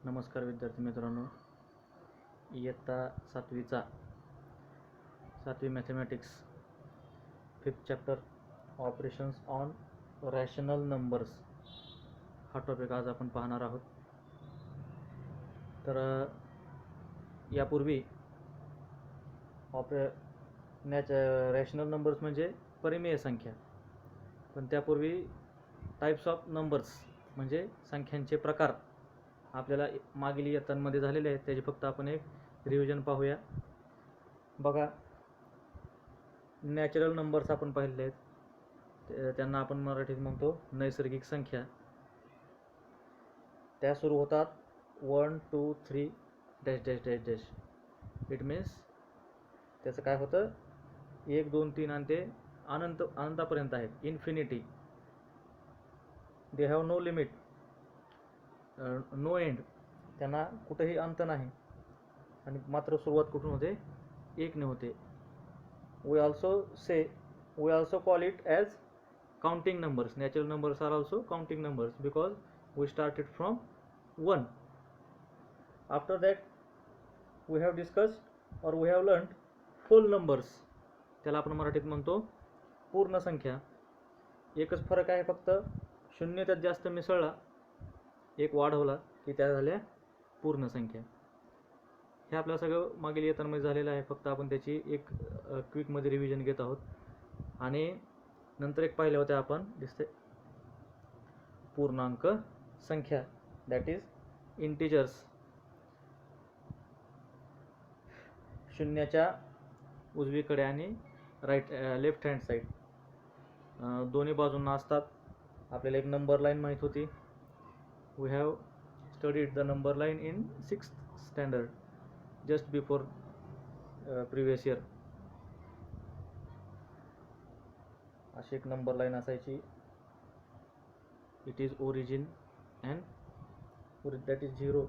नमस्कार विद्यार्थी मित्रांनो, इयत्ता सातवी mathematics 5th chapter operations on rational numbers हा टॉपिक आज आपण पाहणार आहोत. तर यापूर्वी रॅशनल नंबर्स म्हणजे परिमेय संख्या, पण त्यापूर्वी टाइप्स ऑफ नंबर्स म्हणजे संख्यांचे प्रकार आपल्याला मागील इयत्तांमध्ये झालेले आहेत. त्याचे फक्त आपण एक रिव्हिजन पाहूया. बघा, नॅचरल नंबर्स आपण पाहिले आहेत, त्यांना आपण मराठीत म्हणतो नैसर्गिक संख्या. त्या सुरू होतात 1 2 3 dash dash dash dash. It means त्याचं काय होतं, 1 2 3 आणि ते अनंतापर्यंत आहेत, infinity. They have no limit, no end, त्यांना कुठेही अंत नाही. आणि मात्र सुरुवात कुठून होते, 1 ने होते. We also call it as counting numbers. Natural numbers are also counting numbers because we started from 1. After that we have discussed or we have learned full numbers. त्याला आपण मराठीत म्हणतो पूर्ण संख्या. एकच फरक आहे, फक्त 0 त्यात जास्त मिसळला, 1 वाढवला की त्या झाल्या पूर्ण संख्या. हे आपलं सगळं मागील इयत्तांमध्ये झालेलं आहे, फक्त आपण त्याची एक क्विकमध्ये रिव्हिजन घेत आहोत. आणि नंतर एक पाहिल्या होत्या आपण, दिसते पूर्णांक संख्या, दॅट इज इंटिजर्स. शून्याच्या उजवीकडे आणि लेफ्ट हँड साईड दोन्ही बाजूंना असतात. आपल्याला एक नंबर लाईन माहीत होती. We have studied the number line in 6th standard just before previous year. अशी एक नंबर लाईन असायची. It is origin and that is 0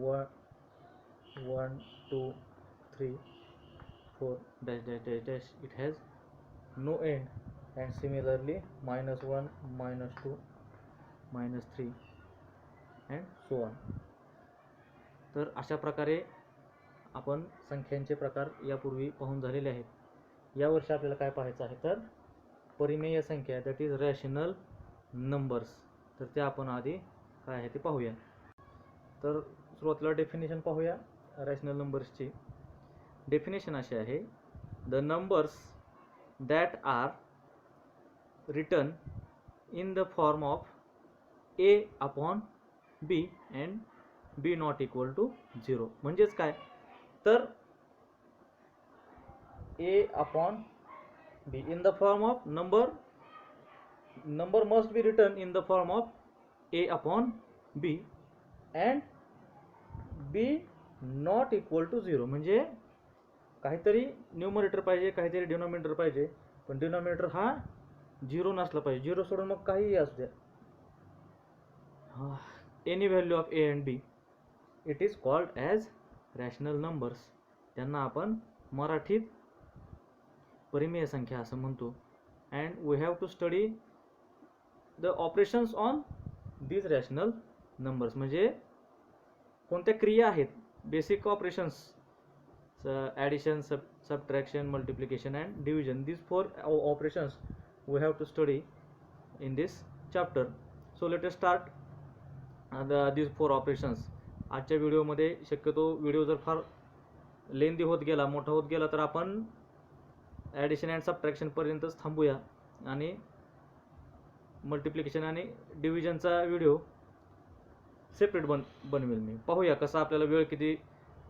1 2 3 4 dash dash dash dash. It has no end. And similarly -1 -2 -3 and so on. तर अशा प्रकारे आपण संख्यांचे प्रकार यापूर्वी पाहून झालेले आहेत. यावर्षी आपल्याला काय पाहायचं आहे, तर परिमेय संख्या, दॅट इज रॅशनल नंबर्स. तर ते आपण आधी काय आहे ते पाहूया. तर सुरुवातीला डेफिनेशन पाहूया रॅशनल नंबर्सची. डेफिनेशन अशी आहे, the numbers that are written in the form of a/b and b not equal to 0. म्हणजेच काय, तर a/b in the form of number must be written in the form of a/b and b not equal to 0. म्हणजे काहीतरी numerator पाहिजे, काहीतरी denominator पाहिजे, पण denominator हा 0 नसला पाहिजे. 0 सोडून मग काहीही असू द्या, any value of a and b, it is called as rational numbers. त्यांना आपण मराठीत परिमेय संख्या असं म्हणतो. And we have to study the operations on these rational numbers. म्हणजे कोणत्या क्रिया आहेत, basic operations, addition, subtraction, multiplication and division. These 4 operations we have to study in this chapter. So let us start these 4 operations. आजच्या व्हिडिओमध्ये शक्यतो video जर फार लेंदी होत गेला, मोठा होत गेला, तर आपण ॲडिशन अँड सबट्रॅक्शनपर्यंतच थांबूया आणि मल्टिप्लिकेशन आणि डिव्हिजनचा व्हिडिओ सेपरेट बनवेल मी. पाहूया कसं आपल्याला वेळ किती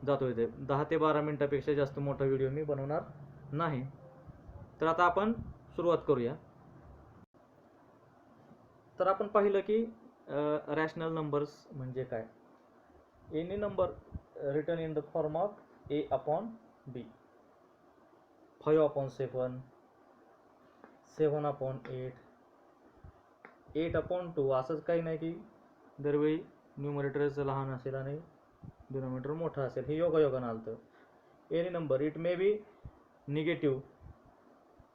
जातो आहे. 10 ते 12 मिनटापेक्षा जास्त मोठा व्हिडिओ मी बनवणार नाही. तर आता आपण सुरुवात करूया. तर आपण पाहिलं की रॅशनल नंबर्स म्हणजे काय. Any number return in the form of a/b, 5/7, 7/8, 8/2. असंच काही नाही की दरवेळी न्यूमरेटरचं लहान असेल आणि डिनॉमिनेटर मोठा असेल. हे योगायोगानं आलं. Any number, it may be negative,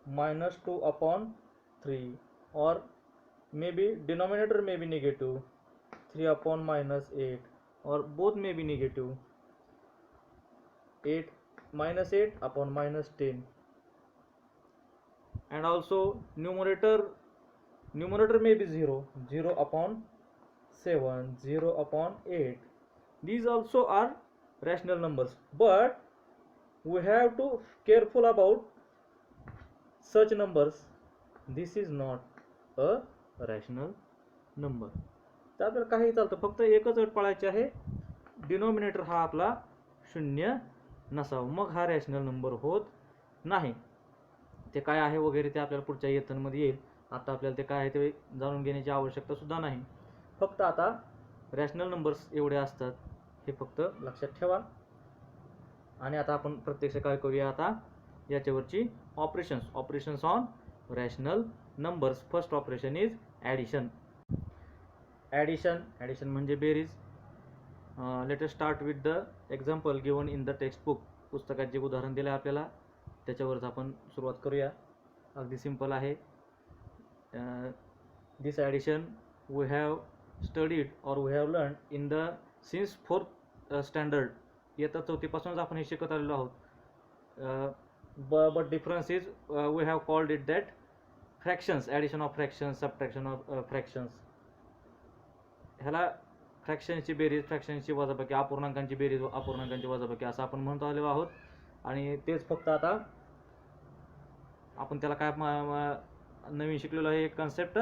-2/3, or maybe denominator may be negative, 3/-8, or both may be negative. 8 minus 8 upon minus 10, and also numerator may be 0 upon 7, 0 upon 8. These also are rational numbers, but we have to careful about such numbers. This is not a rational number. तर आपल्याला काही चालतं, फक्त एकच अट पाळायची आहे, denominator हा आपला शून्य नसावा, मग हा रॅशनल नंबर होत नाही. ते काय आहे वगैरे ते आपल्याला पुढच्या इयत्तांमध्ये येईल. आता आपल्याला ते काय आहे ते जाणून घेण्याची आवश्यकता सुद्धा नाही. फक्त आता रॅशनल नंबर्स एवढे असतात हे फक्त लक्षात ठेवा. आणि आता आपण प्रत्यक्ष काय करूया, आता याच्यावरची operations on rational numbers. First operation is addition. Addition म्हणजे बेरीज. Let us start with the example given in the text book. पुस्तकात जे उदाहरण दिलं आहे आपल्याला त्याच्यावरच आपण सुरुवात करूया. अगदी सिंपल आहे. This addition we have studied और we have learn in the since 4th standard. इयत्ता 4थीपासूनच आपण हे शिकत आलेलो आहोत. But difference is we have called it that fractions, addition of fractions, subtraction of fractions. ह्याला फ्रॅक्शन्सची बेरीज, फ्रॅक्शन्सची वजाबाकी, अपूर्णांकांची बेरीज, अपूर्णांकांची वजाबाकी असं आपण म्हणतो आलेलो आहोत. आणि तेच फक्त आता आपण त्याला काय नवीन शिकलेलो आहे एक concept,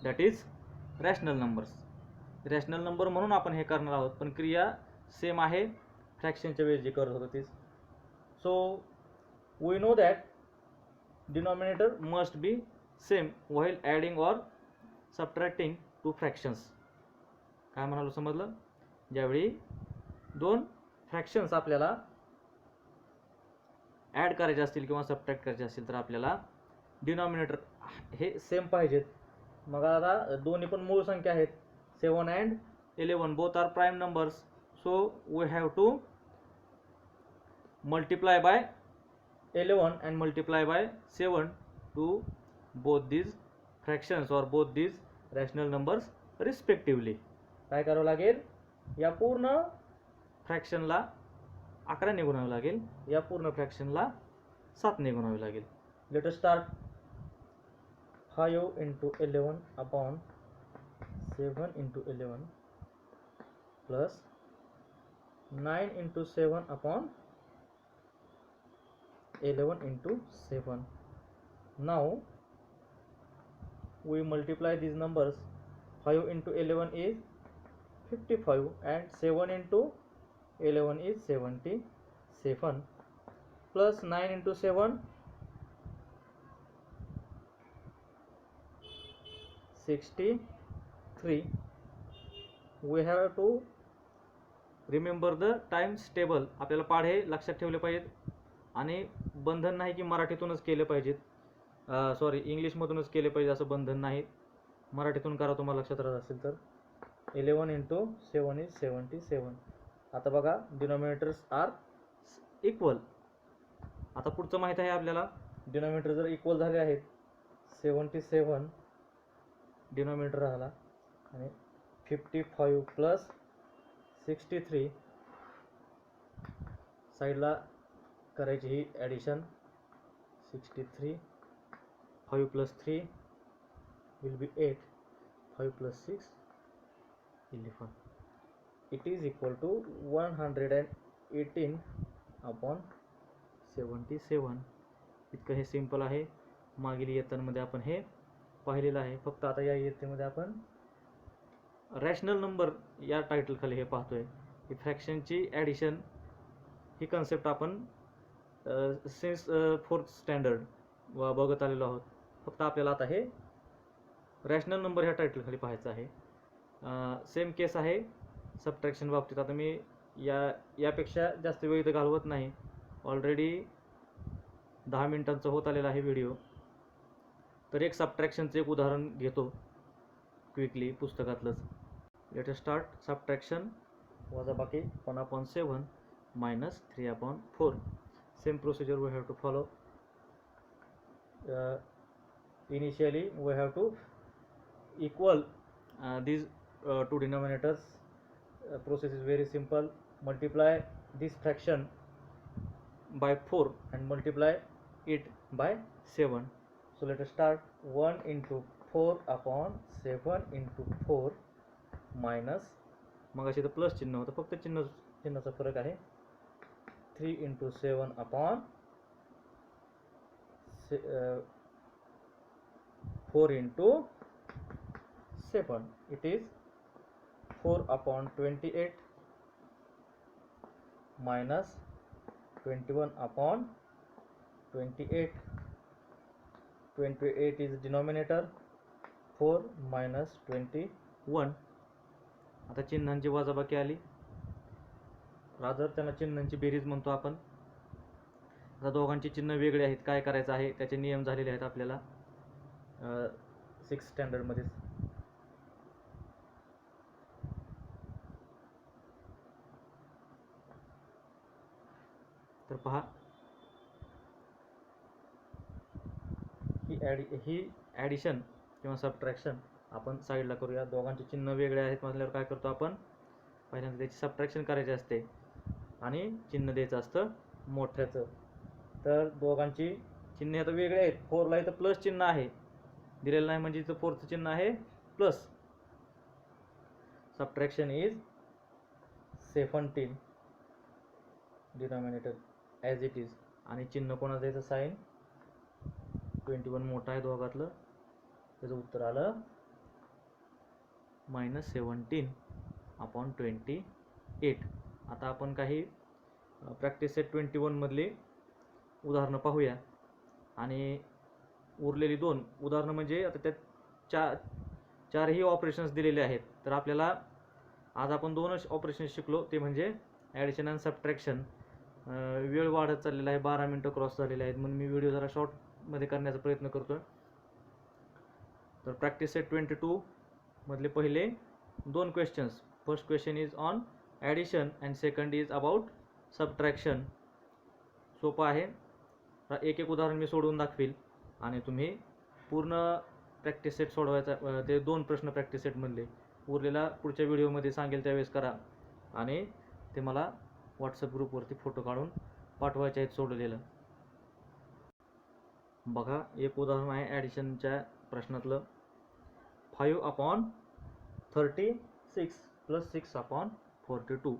that is rational numbers. Rational number म्हणून आपण हे करणार आहोत, पण क्रिया सेम आहे फ्रॅक्शनच्या वेळेस जे करत होतो तीच. So we know that denominator must be same while adding or subtracting two fractions. काय म्हणालो समजलं? ज्यावेळी दोन फ्रॅक्शन्स आपल्याला ॲड करायचे असतील किंवा सबट्रॅक्ट करायचे असतील तर आपल्याला डिनॉमिनेटर हे सेम पाहिजेत. मग आता दोन्ही पण मूळ संख्या आहेत, 7 and 11, both are prime numbers. So we have to multiply by 11 and multiply by 7 to both these fractions or both these rational numbers respectively. काय करावं लागेल, या पूर्ण फ्रॅक्शनला 11 ने गुणावे लागेल, या पूर्ण फ्रॅक्शनला 7 ने गुणावे लागेल. Late us start. 5 into 11 upon 7 into 11 plus 9 into 7 upon 11 into 7. Now we multiply these numbers. 5 into 11 is 55 and 7 into 11 is 77 plus 9 into 7 63. We have to remember the times table. आपल्याला पाढे लक्षात ठेवले पाहिजेत आणि बंधन नाही की मराठीतूनच केले पाहिजेत, सॉरी इंग्लिशमधूनच केले पाहिजे असं बंधन नाही. मराठीतून करा तुम्हाला लक्षात राहत असेल तर. 11 into 7 is 77. आता बघा डिनॉमिनेटर्स आर इक्वल. आता पुढचं माहीत आहे आपल्याला, डिनॉमिनेटर जर इक्वल झाले आहेत, 77 डिनॉमिनेटर राहिला आणि 55 प्लस 63 साईडला करायची ही addition. 63, 5 plus 3 will be 8, 5 plus 6 11. It is equal to 118 upon 77. इतकं हे सिंपल आहे. मागील इयत्तांमध्ये आपण हे पाहिलेलं आहे. फक्त आता या इयत्तेमध्ये आपण रॅशनल नंबर या टायटल खाली हे पाहतोय की फ्रॅक्शनची ॲडिशन ही कन्सेप्ट आपण सिन्स 4th स्टँडर्ड बघत आलेलो आहोत. फक्त आपल्याला आता हे रॅशनल नंबर ह्या टायटल खाली पाहायचं आहे. सेम केस आहे सबट्रॅक्शन बाबतीत. आता मी यापेक्षा जास्त वेळ इथं घालवत नाही, ऑलरेडी 10 मिनिटांचा होत आलेला आहे व्हिडिओ. तर एक सबट्रॅक्शनचं एक उदाहरण घेतो क्विकली पुस्तकातलंच. Let us start. सबट्रॅक्शन वजाबाकी 1/7 minus 3/4. Same procedure we have to follow. Initially we have to equal these two denominators process is very simple. Multiply this fraction by 4 and multiply it by 7. So let us start. 1 into 4 upon 7 into 4 minus, मग अशी तर plus चिन्ह होतं, फक्त चिन्हाचा फरक आहे. 3 into 7 upon 4 into 7, it is 4 upon 28 minus 21 upon 28. 28 is denominator, 4 minus 21. आता चिन्हांची वजाबाकी आली, रादर त्यांना चिन्हांची बेरीज म्हणतो आपण. आता दोघांची चिन्ह वेगळे आहेत, काय करायचं आहे त्याचे नियम झालेले आहेत आपल्याला 6th स्टँडर्डमध्ये. तर पहा, ही ॲडिशन किंवा सबट्रॅक्शन आपण साईडला करूया. दोघांचे चिन्ह वेगळे आहेत म्हटल्यावर काय करतो आपण, पहिल्यांदा त्याची सबट्रॅक्शन करायची असते आणि चिन्ह द्यायचं असतं मोठ्याचं. तर दोघांची चिन्ह आता वेगळे आहेत. 4ला इथं प्लस चिन्ह आहे दिलेलं नाही, म्हणजे इथं 4चं चिन्ह आहे plus. Subtraction is 17 denominator as it is, आणि चिन्ह कोणाचं द्यायचं, साईन 21 मोठा आहे दोघातलं, त्याचं उत्तर आलं -17 अपॉन 28. आता आपण काही प्रॅक्टिस सेट 21 मधली उदाहरणं पाहूया आणि उरलेली 2 उदाहरणं, म्हणजे आता त्यात चारही ऑपरेशन्स दिलेले आहेत. तर आपल्याला आज आपण 2च ऑपरेशन्स शिकलो, ते म्हणजे ॲडिशन आणि सबट्रॅक्शन. वेळ वाढत चाललेला आहे, 12 मिनटं क्रॉस झालेले आहेत, म्हणून मी व्हिडिओ जरा शॉर्टमध्ये करण्याचा प्रयत्न करतो. तर प्रॅक्टिस सेट 22 मधले पहिले 2 questions. First question is on addition and second is about subtraction. सोपं आहे. एक उदाहरण मी सोडवून दाखवील आणि तुम्ही पूर्ण प्रॅक्टिस सेट सोडवायचा. ते 2 प्रश्न प्रॅक्टिस सेटमधले उरलेला पुढच्या व्हिडिओमध्ये सांगेल त्यावेळेस करा, आणि ते मला व्हॉट्सअप ग्रुपवरती फोटो काढून पाठवायचे आहेत सोडवलेलं. बघा, एक उदाहरण आहे ॲडिशनच्या प्रश्नातलं. 5 अपॉन 36 प्लस 6 अपॉन 42.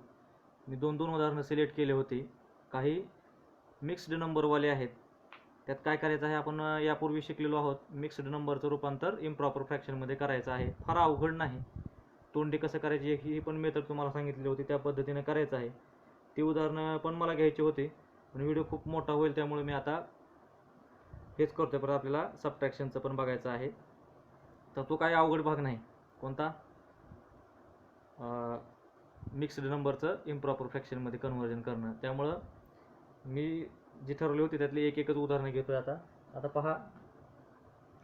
मी 2 उदाहरणं सिलेक्ट केले होते. काही मिक्स्ड नंबरवाले आहेत. त्यात काय करायचं आहे, आपण यापूर्वी शिकलेलो आहोत. मिक्स्ड नंबरचं रूपांतर इम्प्रॉपर फ्रॅक्शनमध्ये करायचं आहे. फार अवघड नाही. तोंडी कसं करायची ही पण मेथड तुम्हाला सांगितलेली होती, त्या पद्धतीने करायचं आहे. ती उदाहरणं पण मला घ्यायची होती, पण व्हिडिओ खूप मोठा होईल, त्यामुळे मी आता हेच करतोय. परत आपल्याला सबट्रॅक्शनचं पण बघायचं आहे. तर तो काही अवघड भाग नाही. कोणता, मिक्स्ड नंबरचं इम्प्रॉपर फ्रॅक्शनमध्ये कन्व्हर्जन करणं. त्यामुळं मी जी ठरवली होती त्यातली एकच उदाहरणं घेतोय आता पहा,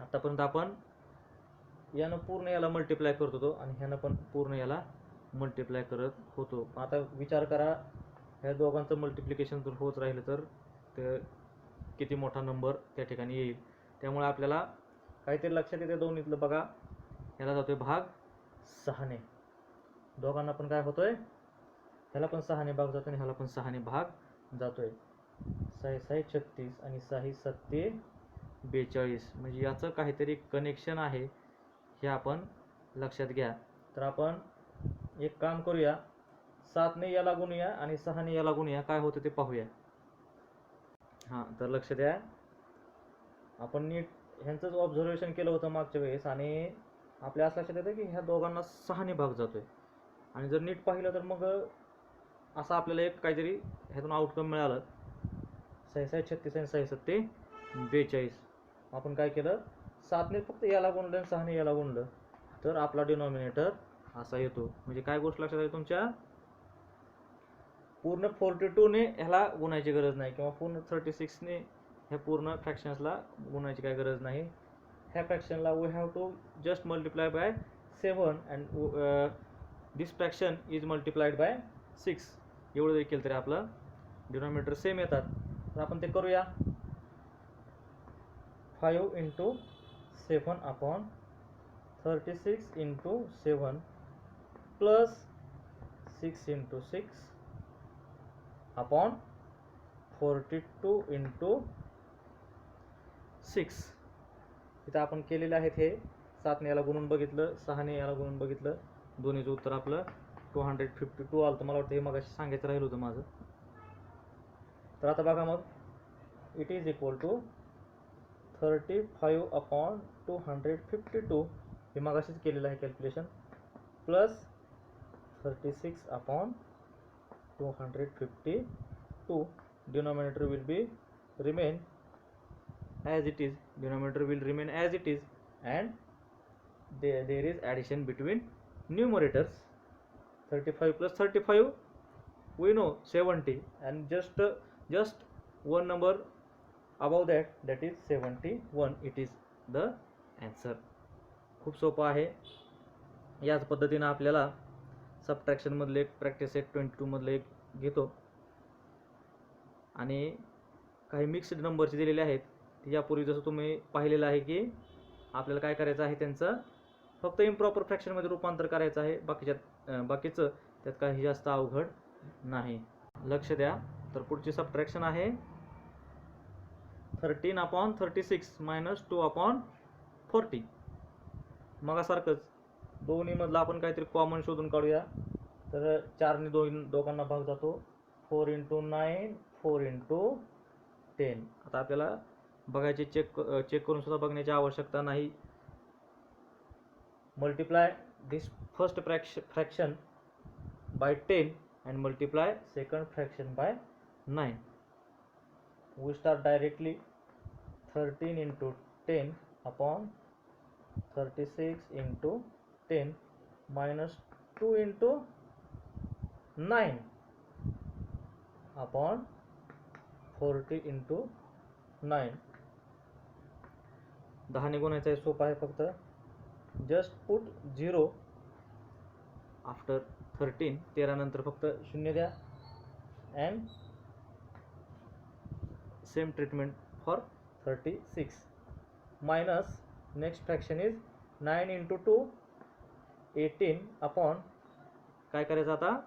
आतापर्यंत आपण यानं पूर्ण याला मल्टिप्लाय करत होतो आणि ह्यानं पण पूर्ण याला मल्टिप्लाय करत होतो. आता विचार करा, ह्या दोघांचं मल्टिप्लिकेशन जर होत राहिलं तर ते किती मोठा नंबर त्या ठिकाणी येईल. त्यामुळे आपल्याला काहीतरी लक्षात येते दोन्हीतलं. बघा, ह्याला जातोय भाग 6ने, दोघांना पण काय होतोय, ह्याला पण 6ने भाग जातोय आणि ह्याला पण 6ने भाग जातोय. 6 6 36 आणि 6 7 42, म्हणजे याचं काहीतरी कनेक्शन आहे, हे आपण लक्षात घ्या. तर आपण एक काम करूया, 7ने याला गुणूया आणि 6ने याला गुणूया, काय होतं ते पाहूया. हां, तर लक्ष द्या, आपण नीट ह्यांचंच ऑब्झर्वेशन केलं होतं मागच्या वेळेस, आणि आपल्या असं लक्षात येतं की ह्या दोघांना 6ने भाग जातोय. आणि जर नीट पाहिलं तर मग असं आपल्याला एक काहीतरी ह्यातून आउटकम मिळालं. 6 6 36 आणि 6 7 42. आपण काय केलं, 7ने फक्त याला गुणलं आणि 6ने याला गुणलं, तर आपला डिनॉमिनेटर असा येतो. म्हणजे काय गोष्ट लक्षात आली तुमच्या, पूर्ण 42ने ह्याला गुणायची गरज नाही, किंवा पूर्ण 36ने ह्या पूर्ण फ्रॅक्शन्सला गुणायची काय गरज नाही. ह्या फ्रॅक्शनला we have to just multiply by 7 and this fraction is multiplied by 6. एवढं जरी केलं तरी आपलं डिनॉमिनेटर सेम येतात. तर आपण ते करूया. 5 into 7 upon 36 into 7 plus 6 into 6 upon 42 into 6. इथं आपण केलेलं आहेत हे 7ने याला गुणून बघितलं, 6ने याला गुणून बघितलं, दोन्हीचं उत्तर आपलं 252 आलं. तर मला वाटतं हे मगाशी सांगायचं राहिलं होतं माझं. तर आता बघा मग, it is equal to 35 upon 252 हे मगाशीच केलेलं आहे calculation, plus 36 upon 252. Denominator will be remain as it is, denominator will remain as it is, and there is addition between numerators. 35 plus 35 we know 70, and just one number above that is 71. It is the answer. खूप सोपं आहे. याच पद्धतीने आपल्याला subtraction मधले एक practice set 22 मधले एक घेतो, आणि काही मिक्स्ड नंबरचे दिलेले आहेत. यापूर्वी जसं तुम्ही पाहिलेलं आहे की आपल्याला काय करायचं आहे, त्यांचं फक्त इम्प्रॉपर फ्रॅक्शनमध्ये रूपांतर करायचं आहे. बाकीचं त्यात काही जास्त अवघड नाही. लक्ष द्या. तर पुढची सबट्रॅक्शन आहे 13 अपॉन 36 मायनस 2 अपॉन 40. मगासारखंच दोन्ही मधला आपण काहीतरी कॉमन शोधून काढूया. तर 4ने दोघांना भाग जातो. 4 into 9, 4 into 10. आता आपल्याला बघायचे, चेक करून सुद्धा बघण्याची आवश्यकता नाही. Multiply this first fraction by 10 and multiply second fraction by 9. We start directly. 13 into 10 upon 36 into 10 minus 2 into 9 upon 40 into 9. 10 ने गुणायचं आहे, सोपं आहे. फक्त जस्ट पुट 0 आफ्टर 13. 13 नंतर फक्त 0 द्या, and same treatment for 36. Minus next fraction is 9 into 2 18 upon काय करायचं आता,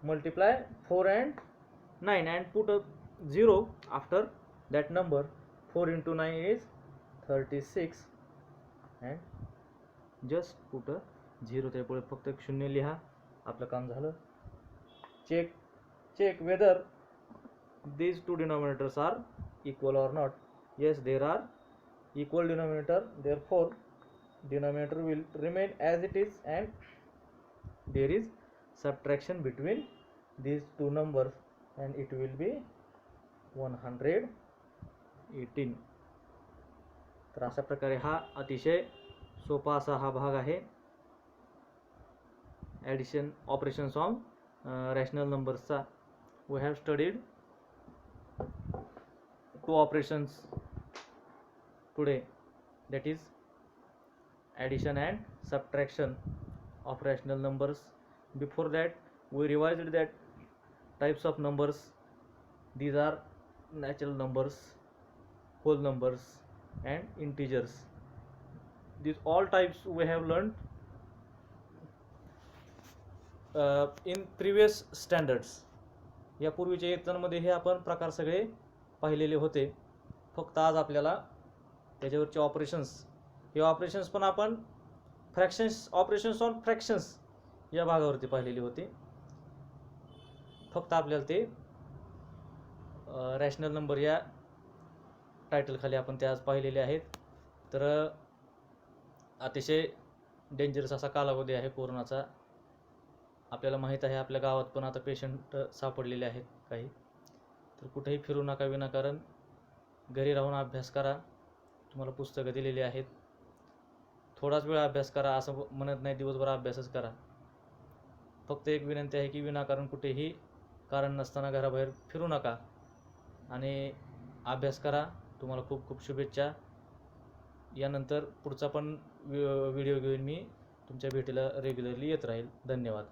multiply 4 and 9 and put a 0 after that number. 4 into 9 is 36 and just put a 0. त्यापुढे फक्त एक 0 लिहा, आपलं काम झालं. check whether these two denominators are equal or not. Yes, there are equal denominator, therefore denominator will remain as it is, and there is subtraction between these two numbers, and it will be 118. तर अशा प्रकारे हा अतिशय सोपा असा हा भाग आहे, ॲडिशन ऑपरेशन्स ऑन रॅशनल नंबर्सचा. We have studied 2 operations today, that is addition and subtraction of rational numbers. Before that we revised that types of numbers. These are natural numbers, whole numbers and integers. These all types we have learned in previous standards. या पूर्वीच्या इयत्तांमध्ये हे आपण प्रकार सगळे पाहिलेले होते. फक्त आज आपल्याला त्याच्यावरचे ऑपरेशन्स, हे ऑपरेशन्स पण आपण ऑपरेशन्स ऑन फ्रॅक्शन्स या भागावरती पाहिलेली होती. फक्त आपल्याला ते रॅशनल नंबर या टायटलखाली आपण ते आज पाहिलेले आहेत. तर अतिशय डेंजरस असा कालावधी आहे कोरोनाचा. आपल्याला माहीत आहे, आपल्या गावात पण आता पेशंट सापडलेले आहेत काही. तर कुठेही फिरू नका विनाकारण. घरी राहून अभ्यास करा. तुम्हाला पुस्तकं दिलेली आहेत. थोडाच वेळ अभ्यास करा, असं म्हणत नाही दिवसभर अभ्यासच करा. फक्त एक विनंती आहे की विनाकारण कुठेही कारण नसताना घराबाहेर फिरू नका आणि अभ्यास करा. तुम्हाला खूप खूप शुभेच्छा. यानंतर पुढचा पण व्हिडिओ घेऊन मी तुमच्या भेटीला रेग्युलरली येत राहील. धन्यवाद.